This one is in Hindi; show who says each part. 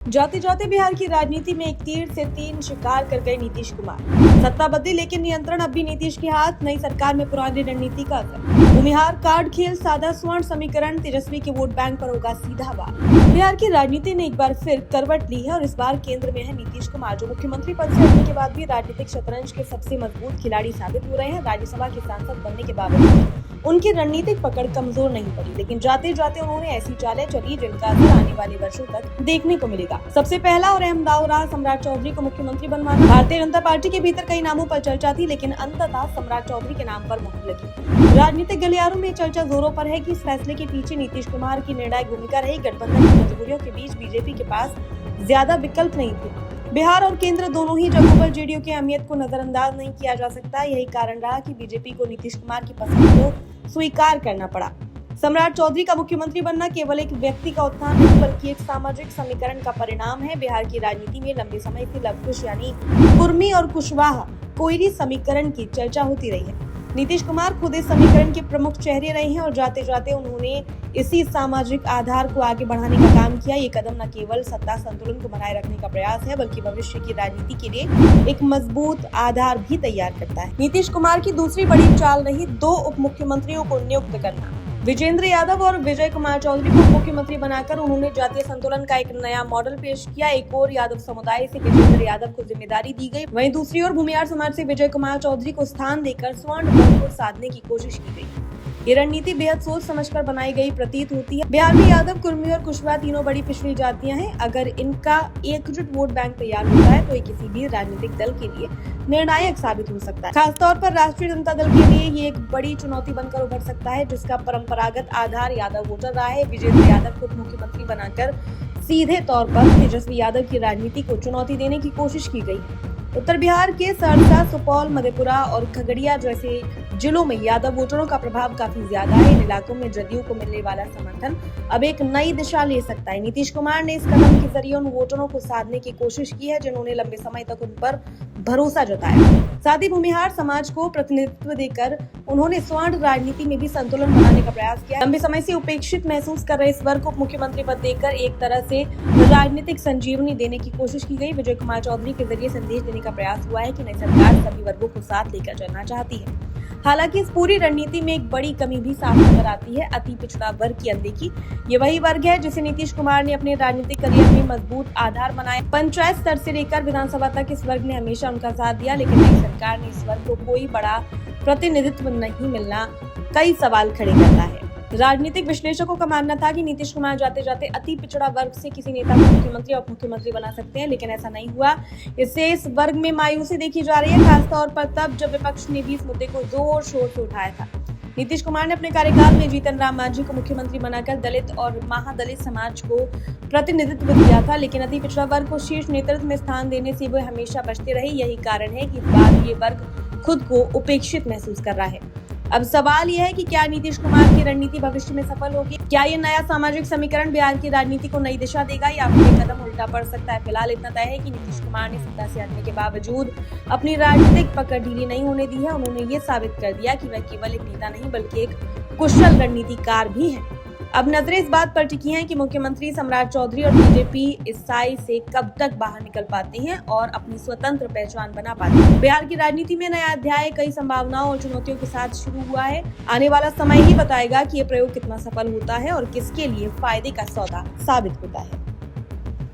Speaker 1: जाते जाते बिहार की राजनीति में एक तीर से तीन शिकार कर गए नीतीश कुमार। सत्ता बदली लेकिन नियंत्रण अब भी नीतीश के हाथ। नई सरकार में पुरानी रणनीति का असर। भूमिहार कार्ड खेल, सादा स्वर्ण समीकरण, तेजस्वी के वोट बैंक पर होगा सीधा वार। बिहार की राजनीति ने एक बार फिर करवट ली है और इस बार केंद्र में है नीतीश कुमार, जो मुख्यमंत्री पद से हटने के बाद भी राजनीतिक शतरंज के सबसे मजबूत खिलाड़ी साबित हो रहे हैं। राज्यसभा के सांसद बनने के बावजूद उनकी रणनीतिक पकड़ कमजोर नहीं पड़ी, लेकिन जाते जाते उन्होंने ऐसी चालें चली जिनका असर आने वाले वर्षों तक देखने को मिलेगा। सबसे पहला और अहम दांव रहा सम्राट चौधरी को मुख्यमंत्री बनवाना। भारतीय जनता पार्टी के भीतर कई नामों पर चर्चा थी, लेकिन अंततः सम्राट चौधरी के नाम पर मुहर लगी। राजनीतिक गलियारों में चर्चा जोरों पर है कि इस फैसले के पीछे नीतीश कुमार की निर्णायक भूमिका रही। गठबंधन की मजबूरियों के बीच बीजेपी के पास ज्यादा विकल्प नहीं थे। बिहार और केंद्र दोनों ही जगहों पर जेडीयू की अहमियत को नजरअंदाज नहीं किया जा सकता। यही कारण रहा कि बीजेपी को नीतीश कुमार की पसंद को स्वीकार करना पड़ा। सम्राट चौधरी का मुख्यमंत्री बनना केवल एक व्यक्ति का उत्थान नहीं, बल्कि एक सामाजिक समीकरण का परिणाम है। बिहार की राजनीति में लंबे समय से लवकुश यानी कुर्मी और कुशवाहा कोयरी समीकरण की चर्चा होती रही है। नीतीश कुमार खुद इस समीकरण के प्रमुख चेहरे रहे हैं और जाते जाते उन्होंने इसी सामाजिक आधार को आगे बढ़ाने का काम किया। ये कदम न केवल सत्ता संतुलन को बनाए रखने का प्रयास है, बल्कि भविष्य की राजनीति के लिए एक मजबूत आधार भी तैयार करता है। नीतीश कुमार की दूसरी बड़ी चाल रही दो उप मुख्यमंत्रियों को नियुक्त करना। विजेंद्र यादव और विजय कुमार चौधरी को मुख्यमंत्री बनाकर उन्होंने जातीय संतुलन का एक नया मॉडल पेश किया। एक और यादव समुदाय से विजेंद्र यादव को जिम्मेदारी दी गई, वहीं दूसरी ओर भूमिहार समाज से विजय कुमार चौधरी को स्थान देकर स्वर्ण बल को साधने की कोशिश की गई। ये रणनीति बेहद सोच समझकर बनाई गई प्रतीत होती है। बिहार में यादव, कुर्मी और कुशवाहा तीनों बड़ी पिछड़ी जातियां हैं। अगर इनका एकजुट वोट बैंक तैयार होता है तो ये किसी भी राजनीतिक दल के लिए निर्णायक साबित हो सकता है। खासतौर पर राष्ट्रीय जनता दल के लिए ये एक बड़ी चुनौती बनकर उभर सकता है, जिसका परंपरागत आधार यादव वोटर रहा है। विजेंद्र यादव को मुख्यमंत्री बनाकर सीधे तौर पर तेजस्वी यादव की राजनीति को चुनौती देने की कोशिश की गई। उत्तर बिहार के सहरसा, सुपौल, मधेपुरा और खगड़िया जैसे जिलों में यादव वोटरों का प्रभाव काफी ज्यादा है। इन इलाकों में जदयू को मिलने वाला समर्थन अब एक नई दिशा ले सकता है। नीतीश कुमार ने इस कदम के जरिए उन वोटरों को साधने की कोशिश की है जिन्होंने लंबे समय तक उन पर भरोसा जताया। साथ ही भूमिहार समाज को प्रतिनिधित्व देकर उन्होंने स्वर्ण राजनीति में भी संतुलन बनाने का प्रयास किया। लंबे समय से उपेक्षित महसूस कर रहे इस वर्ग को मुख्यमंत्री पद देकर एक तरह से राजनीतिक संजीवनी देने की कोशिश की गई। विजय कुमार चौधरी के जरिए संदेश देने का प्रयास हुआ है कि नई सरकार सभी वर्गों को साथ लेकर चलना चाहती है। हालांकि इस पूरी रणनीति में एक बड़ी कमी भी साफ नजर आती है, अति पिछड़ा वर्ग की अनदेखी। ये वही वर्ग है जिसे नीतीश कुमार ने अपने राजनीतिक करियर में मजबूत आधार बनाया। पंचायत स्तर से लेकर विधानसभा तक इस वर्ग ने हमेशा उनका साथ दिया, लेकिन नई सरकार ने इस वर्ग को कोई बड़ा प्रतिनिधित्व नहीं मिलना कई सवाल खड़े करता है। राजनीतिक विश्लेषकों का मानना था कि नीतीश कुमार जाते जाते अति पिछड़ा वर्ग से किसी नेता को मुख्यमंत्री और उप मुख्यमंत्री बना सकते हैं, लेकिन ऐसा नहीं हुआ। इससे इस वर्ग में मायूसी देखी जा रही है, खासतौर पर तब जब विपक्ष ने भी इस मुद्दे को जोर शोर से उठाया था। नीतीश कुमार ने अपने कार्यकाल में जीतन राम मांझी को मुख्यमंत्री बनाकर दलित और महादलित समाज को प्रतिनिधित्व दिया था, लेकिन अति पिछड़ा वर्ग को शीर्ष नेतृत्व में स्थान देने से वे हमेशा बचते रहे। यही कारण है कि इस बार ये वर्ग खुद को उपेक्षित महसूस कर रहा है। अब सवाल यह है कि क्या नीतीश कुमार की रणनीति भविष्य में सफल होगी? क्या ये नया सामाजिक समीकरण बिहार की राजनीति को नई दिशा देगा या फिर ये कदम उल्टा पड़ सकता है? फिलहाल इतना तय है कि नीतीश कुमार ने सत्ता से हटने के बावजूद अपनी राजनीतिक पकड़ ढीली नहीं होने दी है। उन्होंने ये साबित कर दिया कि वह केवल एक नेता नहीं बल्कि एक कुशल रणनीतिकार भी है। अब नजरें इस बात पर टिकी हैं कि मुख्यमंत्री सम्राट चौधरी और बीजेपी इस साई से कब तक बाहर निकल पाते हैं और अपनी स्वतंत्र पहचान बना पाते हैं। बिहार की राजनीति में नया अध्याय कई संभावनाओं और चुनौतियों के साथ शुरू हुआ है। आने वाला समय ही बताएगा कि ये प्रयोग कितना सफल होता है और किसके लिए फायदे का सौदा साबित होता है।